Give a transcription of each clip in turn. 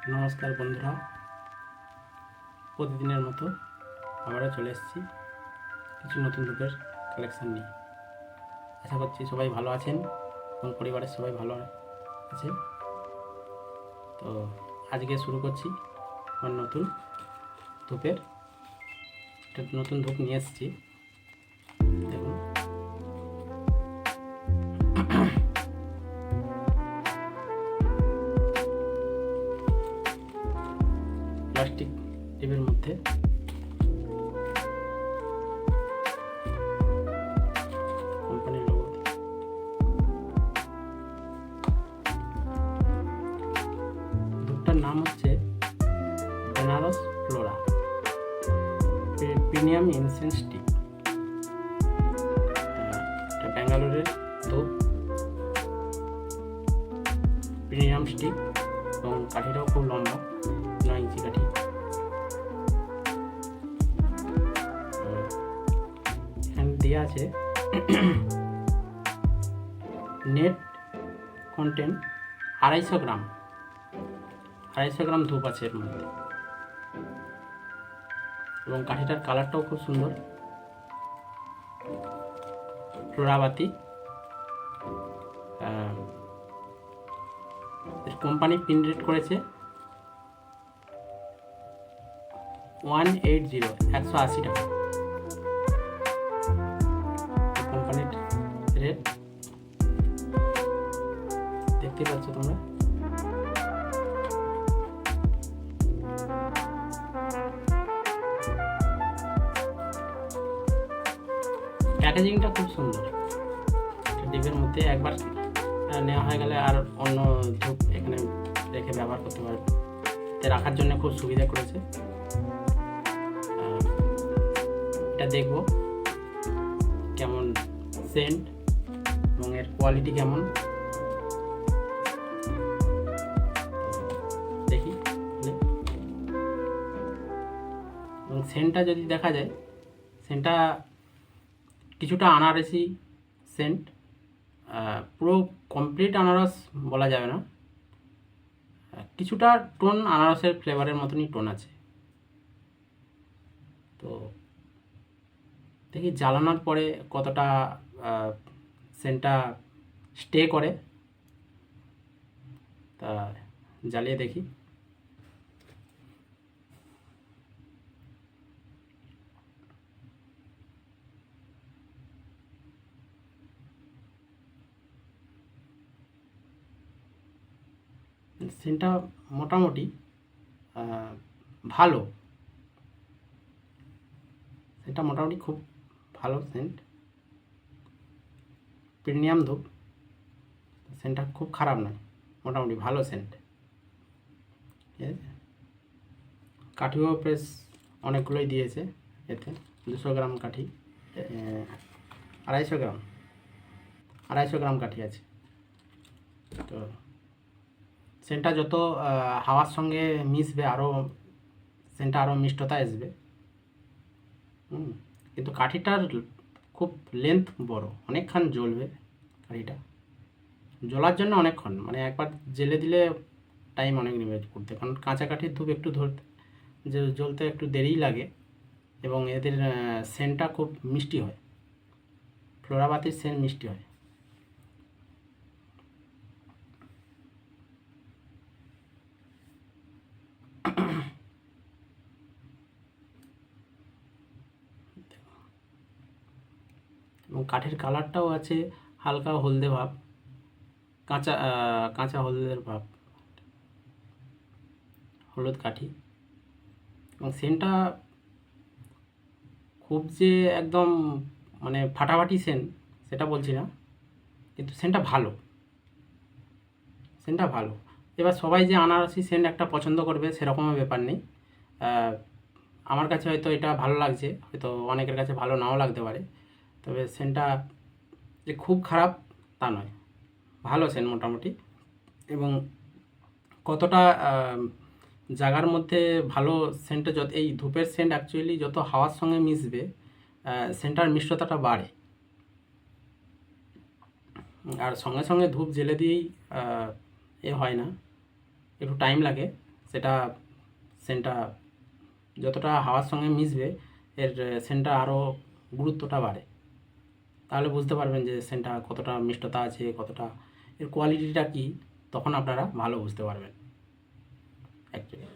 নমস্কার বন্ধুরা, প্রতিদিনের মতো আবারও চলে এসেছি কিছু নতুন ধূপের কালেকশান নিয়ে। আশা করছি সবাই ভালো আছেন এবং পরিবারের সবাই ভালো আছে। তো আজকে শুরু করছি আমার নতুন ধূপের একটা নতুন ধূপ নিয়ে এসেছি। দেখুন, প্লাস্টিক টিপের মধ্যে কোম্পানির লোগো। ধূপটার নাম হচ্ছে Banaras flora premium incense stick. এটা ব্যাঙ্গালোরের ধূপ, প্রিমিয়াম স্টিক, এবং কাঠিটাও খুব লম্বা, 9 ইঞ্চি কাঠি। এখানে দেওয়া আছে নেট কন্টেন্ট 250 গ্রাম, 250 গ্রাম ধূপ আছে এর মধ্যে। এবং কাঠিটার কালারটাও খুব সুন্দর, ফ্লোরাবাতি। কোম্পানি পিন রেট করেছে 180, 180 টাকা কোম্পানির রেট। দেখতে পাচ্ছ তোমরা। প্যাকেজিংটা খুব সুন্দর। ডিপের মধ্যে একবার নেওয়া হয়ে গেলে আর অন্য ধূপ এখানে রেখে ব্যবহার করতে পারবে। রাখার জন্য খুব সুবিধা করেছে। এটা দেখব কেমন সেন্ট এবং এর কোয়ালিটি কেমন, দেখি। এবং সেন্টটা যদি দেখা যায়, সেন্টটা কিছুটা আনারসি সেন্ট, পুরো কমপ্লিট আনারস বলা যাবে না, কিছুটা টোন আনারসের ফ্লেভারের মতনই টোন আছে। তো দেখি জ্বালানোর পরে কতটা সেন্টটা স্টে করে, তা জ্বালিয়ে দেখি। সেন্টটা মোটামুটি ভালো, সেন্টটা মোটামুটি খুব ভালো সেন্ট। প্রিমিয়াম ধূপ, সেন্টটা খুব খারাপ নয়, মোটামুটি ভালো সেন্ট। ঠিক আছে, কাঠিও বেশ অনেকগুলোই দিয়েছে এতে। 200 গ্রাম কাঠি, 250 গ্রাম কাঠি আছে। তো সেন্টটা যত হাওয়ার সঙ্গে মিশবে আরও সেন্টটা আরও মিষ্টতা আসবে। কিন্তু কাঠিটার খুব লেন্থ বড়, অনেকক্ষণ জ্বলবে কাঠিটা। জ্বলার জন্য অনেকক্ষণ, মানে একবার জেলে দিলে টাইম অনেক নেবে করতে, কারণ কাঁচা কাঠির ধূপ একটু ধরতে জ্বলতে একটু দেরিই লাগে। এবং এদের সেন্টটা খুব মিষ্টি হয়, ফ্লোরাবাতির সেন্ট মিষ্টি হয়। এবং কাঠের কালারটাও আছে হালকা হলদে ভাব, কাঁচা কাঁচা হলদের ভাব, হলুদ কাঠি। এবং সেন্টটা খুব যে একদম মানে ফাটাফাটি সেন্ট সেটা বলছি না, কিন্তু সেন্টটা ভালো, সেন্টটা ভালো। এবার সবাই যে আনারসি সেন্ট একটা পছন্দ করবে সেরকমও ব্যাপার নেই। আমার কাছে হয়তো এটা ভালো লাগছে, হয়তো অনেকের কাছে ভালো নাও লাগতে পারে। তবে সেন্টটা যে খুব খারাপ তা নয়, ভালো সেন্ট মোটামুটি। এবং কতটা জায়গার মধ্যে ভালো সেন্টটা, যত এই ধূপের সেন্ট অ্যাকচুয়ালি যত হাওয়ার সঙ্গে মিশবে সেন্টটার মিষ্টতাটা বাড়ে। আর সঙ্গে সঙ্গে ধূপ জেলে দিয়েই এ হয় না, একটু টাইম লাগে সেটা সেন্টটা যতটা হাওয়ার সঙ্গে মিশবে এর সেন্টটা আরও গুরুত্বটা বাড়ে। তাহলে বুঝতে পারবেন যে সেন্টটা কতটা মিষ্টতা আছে, কতটা এর কোয়ালিটিটা কী, তখন আপনারা ভালো বুঝতে পারবেন অ্যাকচুয়ালি।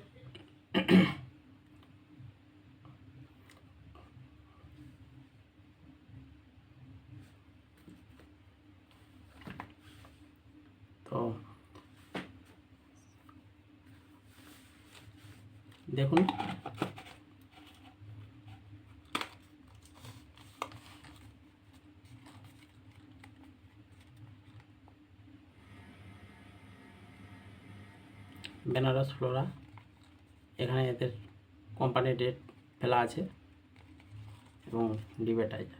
তো দেখুন, বেনারস ফ্লোরা, এখানে এদের কোম্পানির ডেট ফেলা আছে এবং ডিবেটাইজ।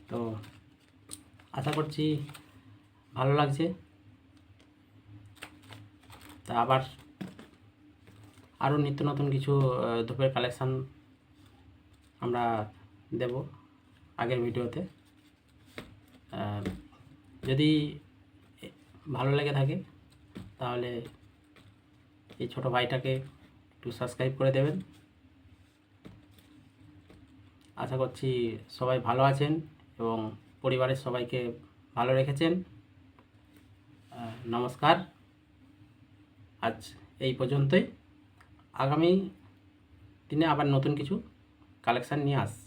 তো আশা করছি ভালো লাগছে। তা আবার আরও নিত্য নতুন কিছু ধূপের কালেকশান আমরা দেব আগের ভিডিওতে। যদি ভালো লেগে থাকে তাহলে এই ছোটো ভাইটাকে একটু সাবস্ক্রাইব করে দেবেন। আশা করছি সবাই ভালো আছেন এবং পরিবারের সবাইকে ভালো রেখেছেন। নমস্কার, আজ এই পর্যন্তই। আগামী দিনে আবার নতুন কিছু কালেকশান নিয়ে আসছি।